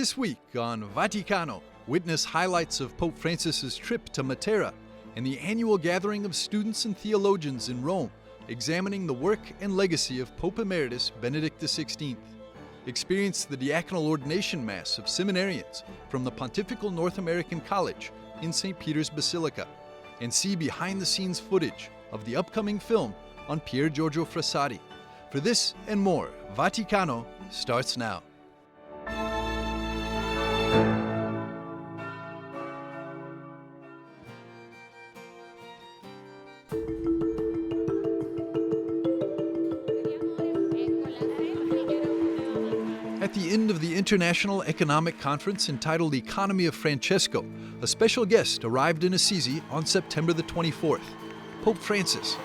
This week on Vaticano, witness highlights of Pope Francis's trip to Matera and the annual gathering of students and theologians in Rome, examining the work and legacy of Pope Emeritus Benedict XVI. Experience the Diaconal Ordination Mass of seminarians from the Pontifical North American College in St. Peter's Basilica, and see behind-the-scenes footage of the upcoming film on Pier Giorgio Frassati. For this and more, Vaticano starts now. At the end of the International Economic Conference entitled Economy of Francesco, a special guest arrived in Assisi on September the 24th, Pope Francis.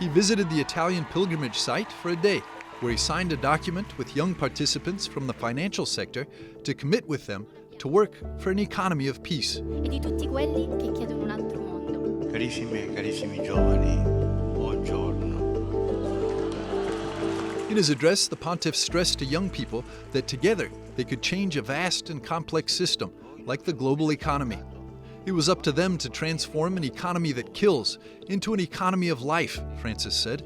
He visited the Italian pilgrimage site for a day, where he signed a document with young participants from the financial sector to commit with them to work for an economy of peace. Carissimi giovani, buongiorno. In his address, the pontiff stressed to young people that together they could change a vast and complex system like the global economy. It was up to them to transform an economy that kills into an economy of life, Francis said.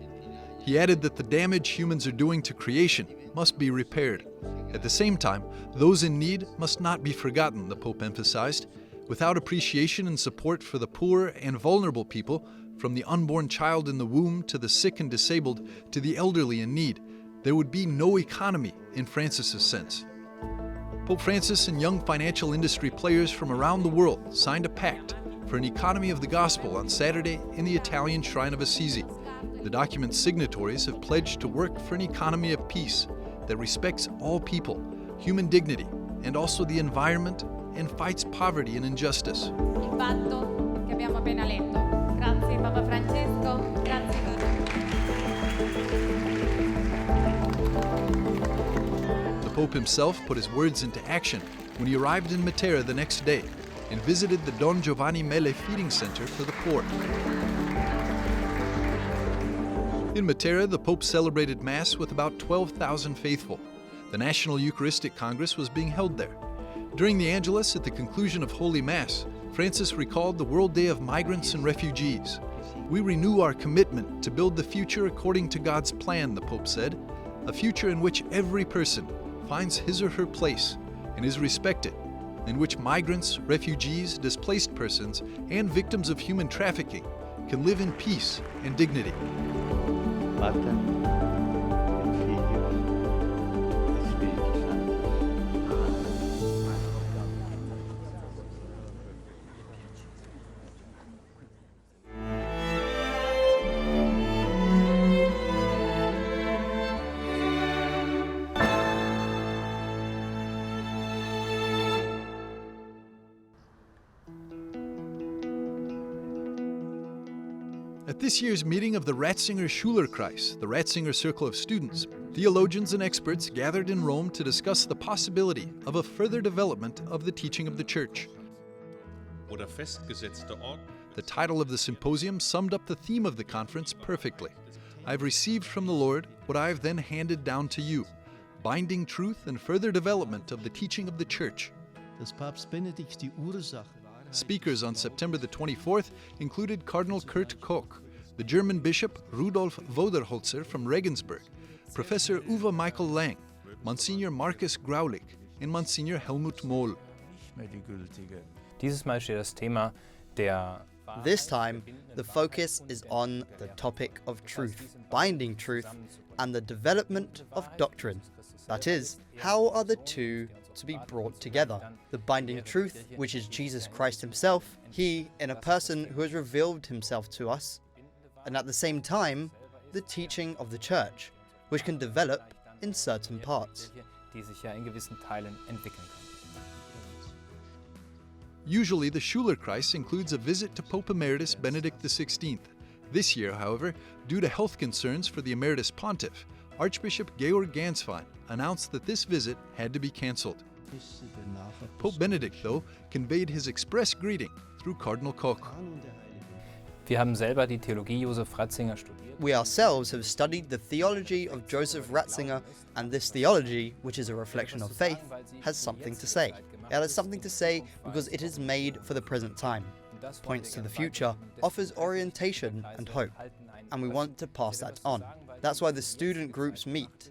He added that the damage humans are doing to creation must be repaired. At the same time, those in need must not be forgotten, the Pope emphasized. Without appreciation and support for the poor and vulnerable people, from the unborn child in the womb to the sick and disabled to the elderly in need, there would be no economy in Francis's sense. Pope Francis and young financial industry players from around the world signed a pact for an economy of the gospel on Saturday in the Italian Shrine of Assisi. The document's signatories have pledged to work for an economy of peace that respects all people, human dignity, and also the environment, and fights poverty and injustice. Il patto che abbiamo appena letto. Grazie Papa Francesco, grazie The Pope himself put his words into action when he arrived in Matera the next day and visited the Don Giovanni Mele feeding center for the poor. In Matera, the Pope celebrated Mass with about 12,000 faithful. The National Eucharistic Congress was being held there. During the Angelus at the conclusion of Holy Mass, Francis recalled the World Day of Migrants and Refugees. We renew our commitment to build the future according to God's plan, the Pope said, a future in which every person finds his or her place and is respected, in which migrants, refugees, displaced persons, and victims of human trafficking can live in peace and dignity. At this year's meeting of the Ratzinger Schülerkreis, the Ratzinger Circle of Students, theologians and experts gathered in Rome to discuss the possibility of a further development of the teaching of the Church. The title of the symposium summed up the theme of the conference perfectly. I've received from the Lord what I have then handed down to you, binding truth and further development of the teaching of the Church. Speakers on September the 24th included Cardinal Kurt Koch, the German Bishop Rudolf Voderholzer from Regensburg, Professor Uwe Michael Lang, Monsignor Markus Graulich, and Monsignor Helmut Mohl. Dieses Mal steht das Thema der This time, the focus is on the topic of truth, binding truth, and the development of doctrine. That is, how are the two to be brought together? The binding truth, which is Jesus Christ himself, he in a person who has revealed himself to us, and at the same time, the teaching of the Church, which can develop in certain parts. die sich ja in gewissen Teilen entwickeln kann. Usually, the Schülerkreis includes a visit to Pope Emeritus Benedict XVI. This year, however, due to health concerns for the Emeritus Pontiff, Archbishop Georg Ganswein announced that this visit had to be cancelled. Pope Benedict, though, conveyed his express greeting through Cardinal Koch. Wir haben selber die Theologie Josef Ratzinger studiert. We ourselves have studied the theology of Joseph Ratzinger, and this theology, which is a reflection of faith, has something to say. It has something to say because it is made for the present time, points to the future, offers orientation and hope, and we want to pass that on. That's why the student groups meet,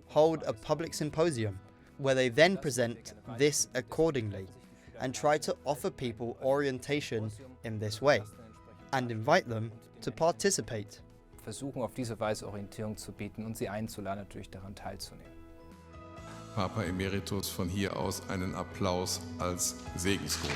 hold a public symposium, where they then present this accordingly, and try to offer people orientation in this way, and invite them to participate. Versuchen auf diese Weise Orientierung zu bieten und sie einzuladen, natürlich daran teilzunehmen. Papa Emeritus, von hier aus einen Applaus als Segensgruß.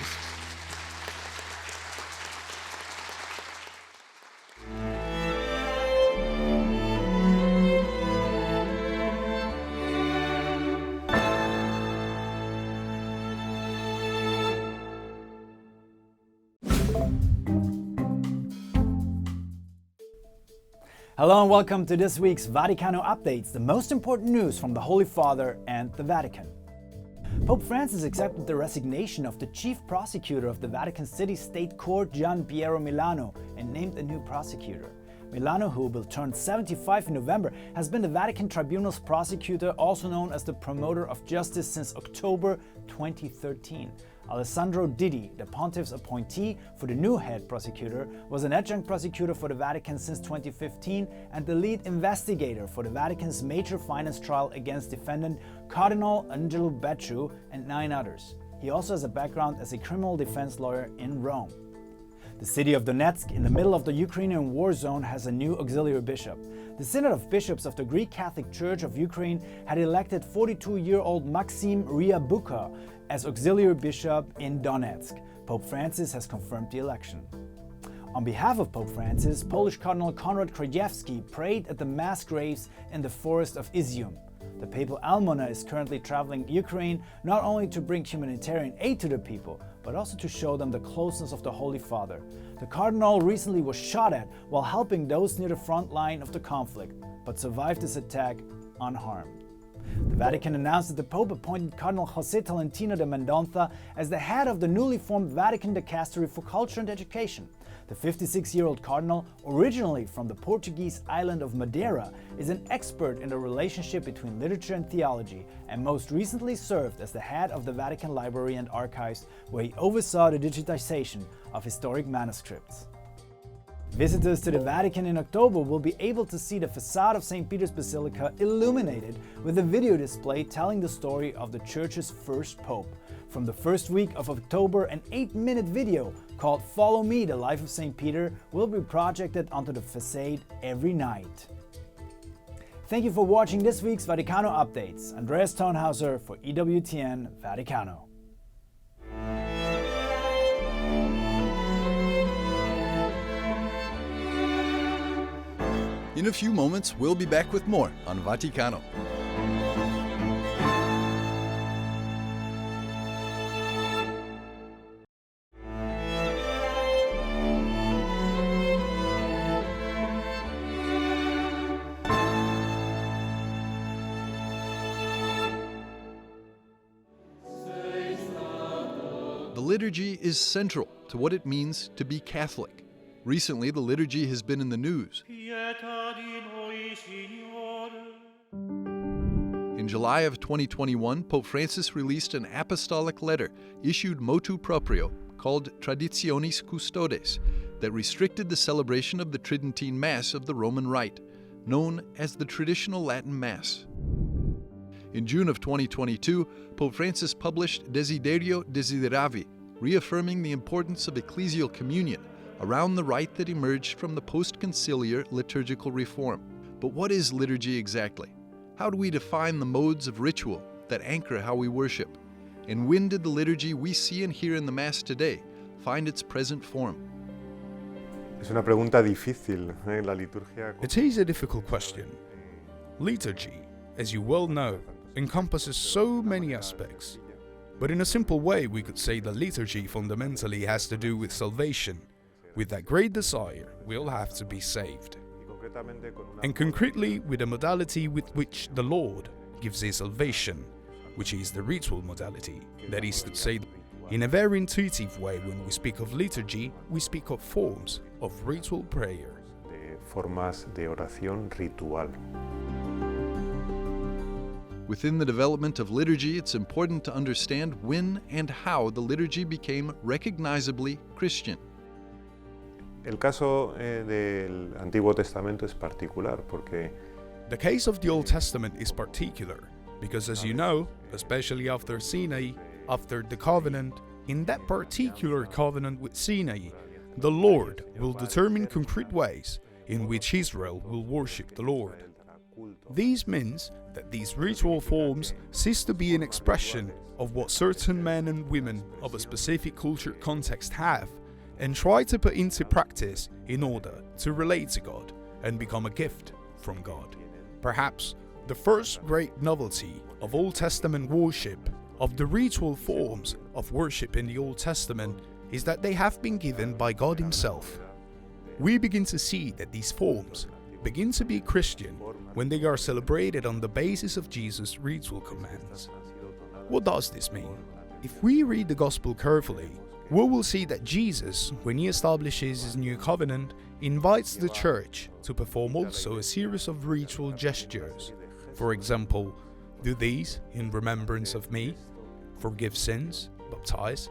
Hello and welcome to this week's Vaticano Updates, the most important news from the Holy Father and the Vatican. Pope Francis accepted the resignation of the chief prosecutor of the Vatican City State Court, Gian Piero Milano, and named a new prosecutor. Milano, who will turn 75 in November, has been the Vatican Tribunal's prosecutor, also known as the promoter of justice, since October 2013. Alessandro Didi, the pontiff's appointee for the new head prosecutor, was an adjunct prosecutor for the Vatican since 2015 and the lead investigator for the Vatican's major finance trial against defendant Cardinal Angelo Becciu and 9 others. He also has a background as a criminal defense lawyer in Rome. The city of Donetsk, in the middle of the Ukrainian war zone, has a new auxiliary bishop. The Synod of Bishops of the Greek Catholic Church of Ukraine had elected 42-year-old Maxim Ryabuka as auxiliary bishop in Donetsk. Pope Francis has confirmed the election. On behalf of Pope Francis, Polish Cardinal Konrad Krajewski prayed at the mass graves in the forest of Isjum. The papal almoner is currently traveling Ukraine not only to bring humanitarian aid to the people, but also to show them the closeness of the Holy Father. The cardinal recently was shot at while helping those near the front line of the conflict, but survived this attack unharmed. The Vatican announced that the Pope appointed Cardinal José Tolentino de Mendonça as the head of the newly formed Vatican Dicastery for Culture and Education. The 56-year-old cardinal, originally from the Portuguese island of Matera, is an expert in the relationship between literature and theology, and most recently served as the head of the Vatican Library and Archives, where he oversaw the digitization of historic manuscripts. Visitors to the Vatican in October will be able to see the facade of St. Peter's Basilica illuminated with a video display telling the story of the church's first pope. From the first week of October, an 8-minute video called Follow Me, the Life of St. Peter will be projected onto the facade every night. Thank you for watching this week's Vaticano Updates. Andreas Tonhauser for EWTN Vaticano. In a few moments, we'll be back with more on Vaticano. The liturgy is central to what it means to be Catholic. Recently, the liturgy has been in the news. In July of 2021, Pope Francis released an apostolic letter issued motu proprio called Traditionis Custodes that restricted the celebration of the Tridentine Mass of the Roman Rite, known as the traditional Latin Mass. In June of 2022, Pope Francis published Desiderio Desideravi, reaffirming the importance of ecclesial communion around the rite that emerged from the post-conciliar liturgical reform. But what is liturgy exactly? How do we define the modes of ritual that anchor how we worship? And when did the liturgy we see and hear in the Mass today find its present form? Es una pregunta difícil. La liturgia. It is a difficult question. Liturgy, as you well know, encompasses so many aspects. But in a simple way, we could say that liturgy fundamentally has to do with salvation, with that great desire we all have to be saved. And concretely with the modality with which the Lord gives his salvation, which is the ritual modality, that is to say, In a very intuitive way, when we speak of liturgy, we speak of forms of ritual prayer. De formas de oración ritual. Within the development of liturgy, it's important to understand when and how the liturgy became recognizably Christian. El caso del Antiguo Testamento es particular porque The case of the Old Testament is particular because, as you know, especially after Sinai, after the covenant, in that particular covenant with Sinai, the Lord will determine concrete ways in which Israel will worship the Lord. This means that these ritual forms cease to be an expression of what certain men and women of a specific culture context have and try to put into practice in order to relate to God and become a gift from God. Perhaps the first great novelty of Old Testament worship, of the ritual forms of worship in the Old Testament, is that they have been given by God Himself. We begin to see that these forms begin to be Christian when they are celebrated on the basis of Jesus' ritual commands. What does this mean? If we read the Gospel carefully, we will see that Jesus, when He establishes His new covenant, invites the Church to perform also a series of ritual gestures. For example, do these in remembrance of me, forgive sins, baptize.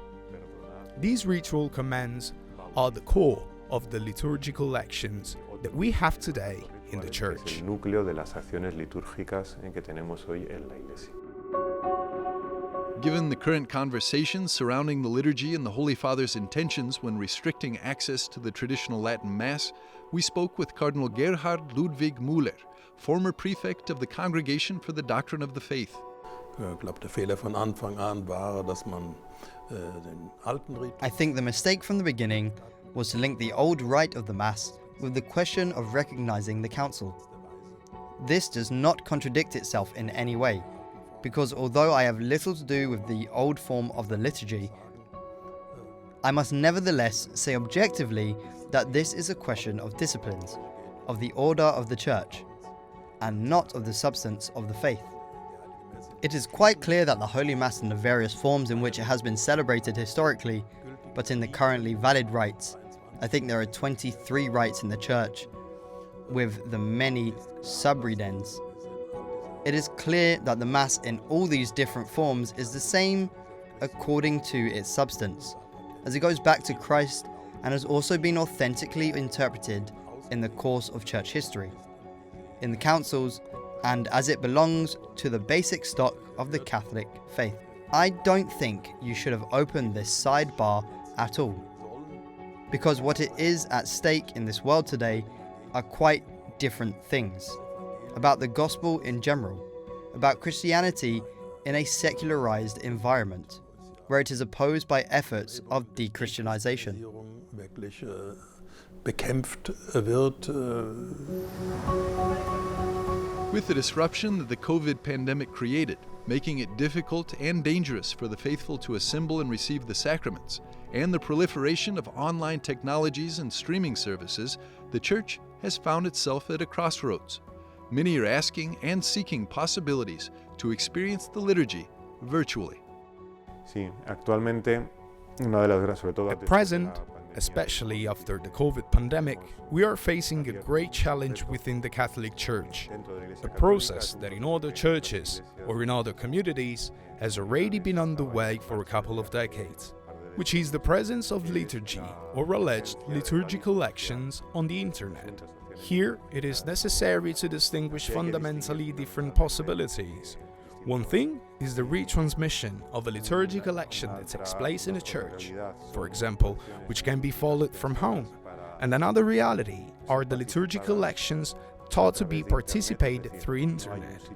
These ritual commands are the core of the liturgical actions that we have today in the Church. el núcleo de las acciones litúrgicas que tenemos hoy en la Iglesia. Given the current conversations surrounding the liturgy and the Holy Father's intentions when restricting access to the traditional Latin Mass, we spoke with Cardinal Gerhard Ludwig Müller, former prefect of the Congregation for the Doctrine of the Faith. I think the mistake from the beginning was to link the old rite of the Mass with the question of recognizing the Council. This does not contradict itself in any way, because although I have little to do with the old form of the liturgy, I must nevertheless say objectively that this is a question of disciplines, of the order of the Church, and not of the substance of the faith. It is quite clear that the Holy Mass in the various forms in which it has been celebrated historically, but in the currently valid rites, I think there are 23 rites in the Church, with the many subredens. It is clear that the Mass in all these different forms is the same according to its substance, as it goes back to Christ and has also been authentically interpreted in the course of Church history, in the councils, and as it belongs to the basic stock of the Catholic faith. I don't think you should have opened this sidebar at all, because what it is at stake in this world today are quite different things. About the gospel in general, about Christianity in a secularized environment, where it is opposed by efforts of de-Christianization. With the disruption that the COVID pandemic created, making it difficult and dangerous for the faithful to assemble and receive the sacraments, and the proliferation of online technologies and streaming services, the Church has found itself at a crossroads. Many are asking and seeking possibilities to experience the liturgy virtually. Sí, actualmente, una de las sobre todo At present, especially after the COVID pandemic, we are facing a great challenge within the Catholic Church, a process that in other churches or in other communities has already been underway for a couple of decades, which is the presence of liturgy or alleged liturgical actions on the internet. Here, it is necessary to distinguish fundamentally different possibilities. One thing is the retransmission of a liturgical action that takes place in a church, for example, which can be followed from home. And another reality are the liturgical actions taught to be participated through internet.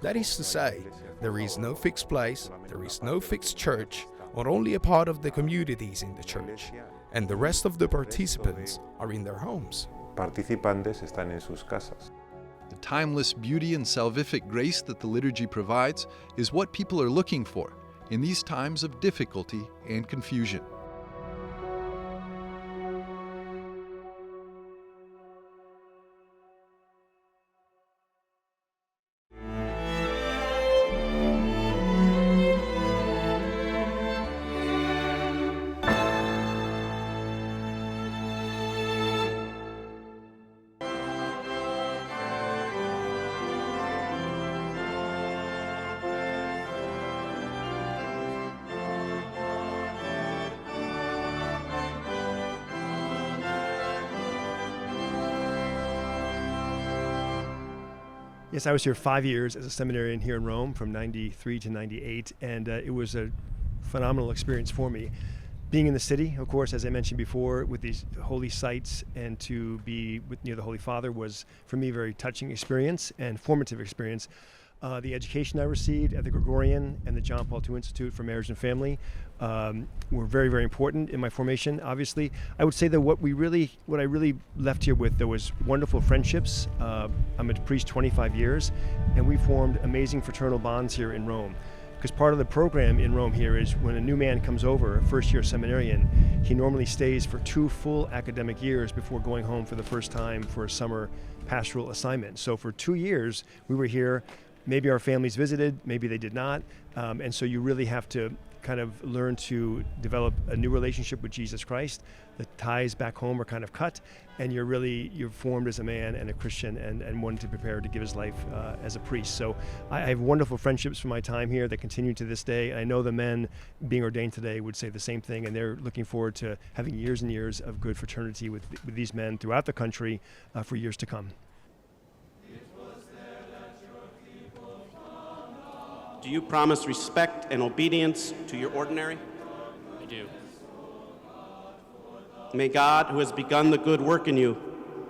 That is to say, there is no fixed place, there is no fixed church, or only a part of the communities in the church, and the rest of the participants are in their homes. Participantes están en sus casas. The timeless beauty and salvific grace that the liturgy provides is what people are looking for in these times of difficulty and confusion. Yes, I was here 5 years as a seminarian here in Rome from 93 to 98, and it was a phenomenal experience for me. Being in the city, of course, as I mentioned before, with these holy sites, and to be near the Holy Father was, for me, a very touching experience and formative experience. The education I received at the Gregorian and the John Paul II Institute for Marriage and Family were very, very important in my formation. Obviously, I would say that what I really left here with, there was wonderful friendships. I'm a priest 25 years, and we formed amazing fraternal bonds here in Rome. Because part of the program in Rome here is when a new man comes over, a first-year seminarian, he normally stays for 2 full academic years before going home for the first time for a summer pastoral assignment. So for 2 years, we were here. Maybe our families visited, maybe they did not. And so you really have to kind of learn to develop a new relationship with Jesus Christ. The ties back home are kind of cut, and you're formed as a man and a Christian and one to prepare to give his life as a priest. So I have wonderful friendships from my time here that continue to this day. I know the men being ordained today would say the same thing, and they're looking forward to having years and years of good fraternity with these men throughout the country for years to come. Do you promise respect and obedience to your ordinary? I do. May God, who has begun the good work in you,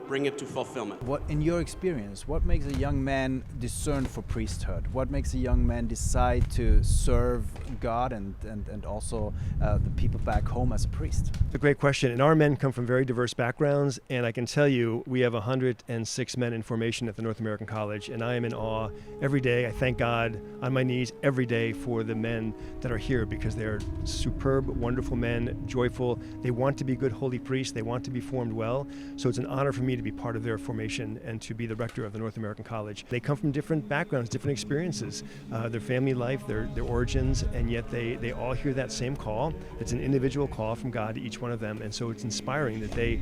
bring it to fulfillment. What, in your experience, what makes a young man discern for priesthood? What makes a young man decide to serve God and also the people back home as a priest? It's a great question. And our men come from very diverse backgrounds, and I can tell you we have 106 men in formation at the North American College, and I am in awe every day. I thank God on my knees every day for the men that are here, because they're superb, wonderful men, joyful. They want to be good holy priests. They want to be formed well. So it's an honor for me to be part of their formation and to be the rector of the North American College. They come from different backgrounds, different experiences, their family life, their origins, and yet they all hear that same call. It's an individual call from God to each one of them, and so it's inspiring that they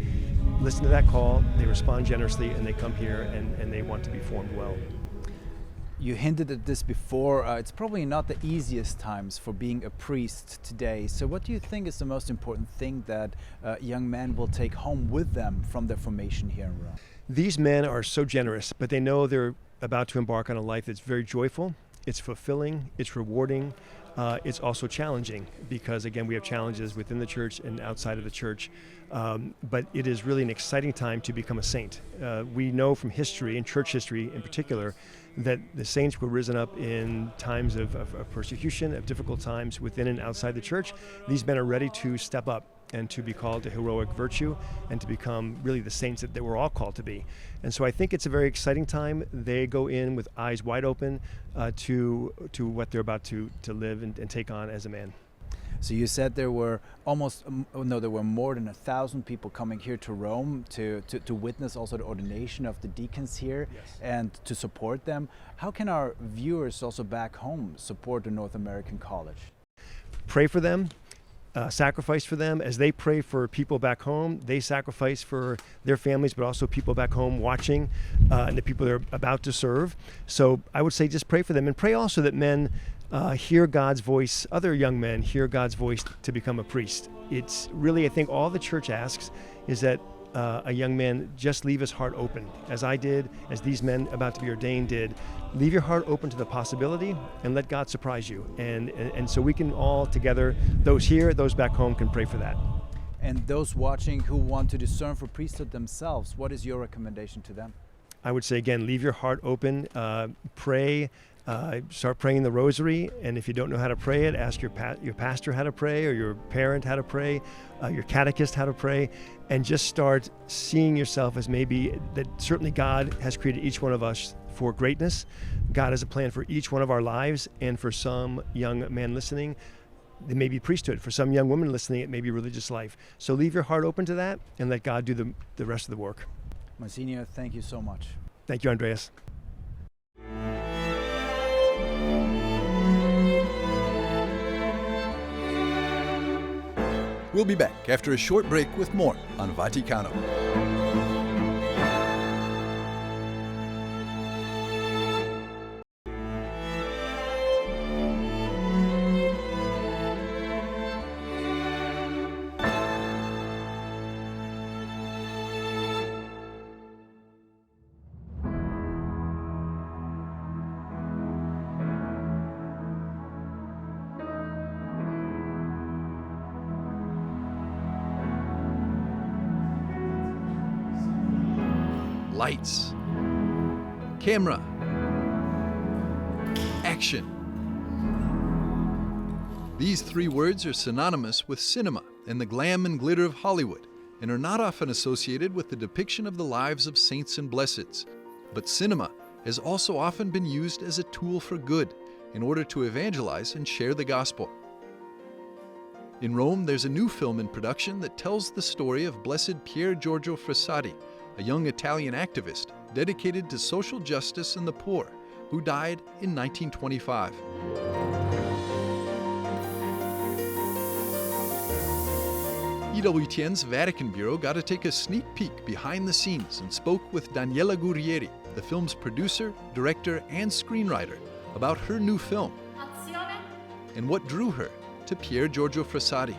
listen to that call, they respond generously, and they come here and they want to be formed well. You hinted at this before. It's probably not the easiest times for being a priest today. So what do you think is the most important thing that young men will take home with them from their formation here in Rome? These men are so generous, but they know they're about to embark on a life that's very joyful, it's fulfilling, it's rewarding, it's also challenging, because again, we have challenges within the church and outside of the church. But it is really an exciting time to become a saint. We know from history, and church history in particular, that the saints were risen up in times of persecution, of difficult times within and outside the church. These men are ready to step up and to be called to heroic virtue and to become really the saints that they were all called to be. And so I think it's a very exciting time. They go in with eyes wide open to what they're about to live and take on as a man. So you said there were there were more than 1,000 people coming here to Rome to witness also the ordination of the deacons here. Yes. And to support them. How can our viewers also back home support the North American College? Pray for them, sacrifice for them. As they pray for people back home, they sacrifice for their families, but also people back home watching and the people they're about to serve. So I would say just pray for them, and pray also that men hear God's voice, other young men hear God's voice to become a priest. It's really, I think, all the church asks is that a young man just leave his heart open, as I did, as these men about to be ordained did. Leave your heart open to the possibility and let God surprise you. And so we can all together, those here, those back home, can pray for that. And those watching who want to discern for priesthood themselves, what is your recommendation to them? I would say, again, leave your heart open, pray, start praying the rosary, and if you don't know how to pray it, ask your pastor how to pray, or your parent how to pray, your catechist how to pray, and just start seeing yourself as maybe that certainly God has created each one of us for greatness. God has a plan for each one of our lives, and for some young man listening, it may be priesthood. For some young woman listening, it may be religious life. So leave your heart open to that and let God do the rest of the work. Monsignor, thank you so much. Thank you, Andreas. We'll be back after a short break with more on Vaticano. lights, camera, action. These three words are synonymous with cinema and the glam and glitter of Hollywood, and are not often associated with the depiction of the lives of saints and blesseds. But cinema has also often been used as a tool for good in order to evangelize and share the gospel. In Rome, there's a new film in production that tells the story of Blessed Pier Giorgio Frassati, a young Italian activist dedicated to social justice and the poor, who died in 1925. EWTN's Vatican Bureau got to take a sneak peek behind the scenes and spoke with Daniela Gurrieri, the film's producer, director, and screenwriter, about her new film and what drew her to Pier Giorgio Frassati.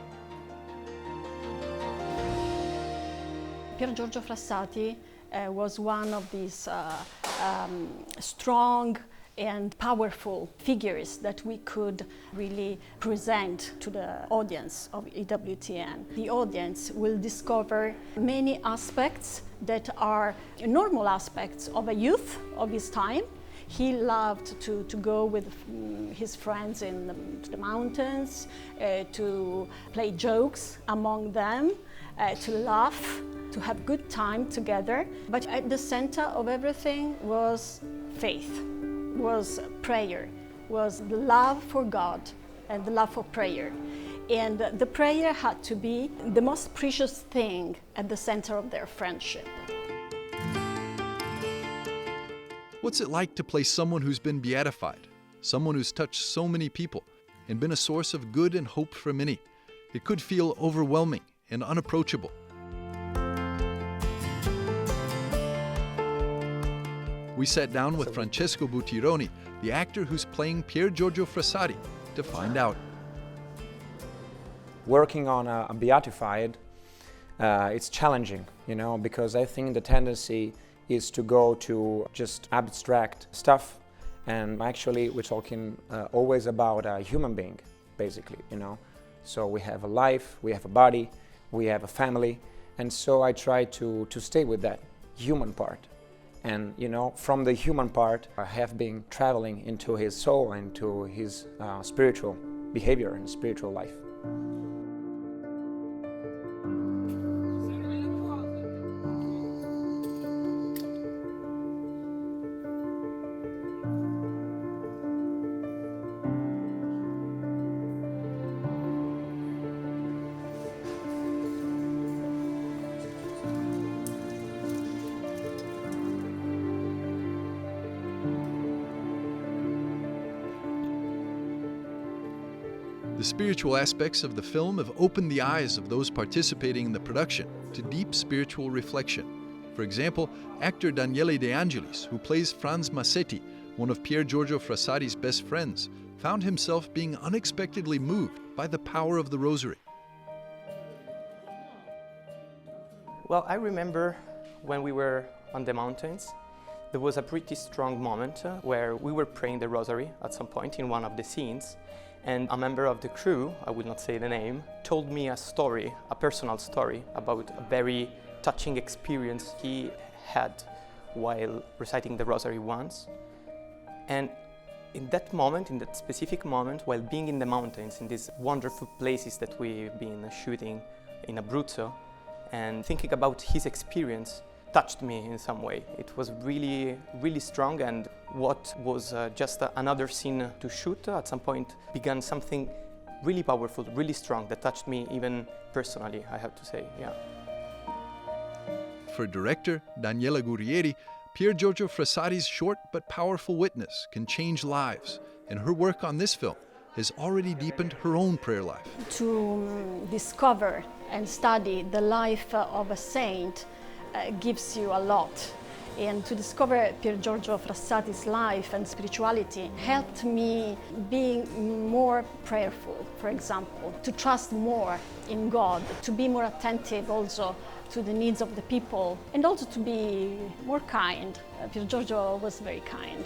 Pier Giorgio Frassati was one of these strong and powerful figures that we could really present to the audience of EWTN. The audience will discover many aspects that are normal aspects of a youth of his time. He loved to go with his friends in the mountains, to play jokes among them, to laugh, to have good time together. But at the center of everything was faith, was prayer, was the love for God and the love for prayer. And the prayer had to be the most precious thing at the center of their friendship. What's it like to play someone who's been beatified, someone who's touched so many people and been a source of good and hope for many? It could feel overwhelming and unapproachable. We sat down with Francesco Buttironi, the actor who's playing Pier Giorgio Frassati, to find out. Working on a beatified, it's challenging, because I think the tendency is to go to just abstract stuff, and actually we're talking always about a human being, basically, So we have a life, we have a body, we have a family, and so I try to stay with that human part. And from the human part, I have been traveling into his soul, into his spiritual behavior and spiritual life. The spiritual aspects of the film have opened the eyes of those participating in the production to deep spiritual reflection. For example, actor Daniele De Angelis, who plays Franz Massetti, one of Pier Giorgio Frassati's best friends, found himself being unexpectedly moved by the power of the Rosary. Well, I remember when we were on the mountains, there was a pretty strong moment where we were praying the Rosary at some point in one of the scenes. And a member of the crew, I will not say the name, told me a story, a personal story, about a very touching experience he had while reciting the Rosary once. And in that moment, in that specific moment, while being in the mountains, in these wonderful places that we've been shooting in Abruzzo, and thinking about his experience touched me in some way. It was really, really strong, and what was just another scene to shoot at some point began something really powerful, really strong, that touched me even personally, I have to say, yeah. For director Daniela Gurrieri, Pier Giorgio Frassati's short but powerful witness can change lives, and her work on this film has already deepened her own prayer life. To discover and study the life of a saint gives you a lot. And to discover Pier Giorgio Frassati's life and spirituality helped me being more prayerful, for example, to trust more in God, to be more attentive also to the needs of the people, and also to be more kind. Pier Giorgio was very kind.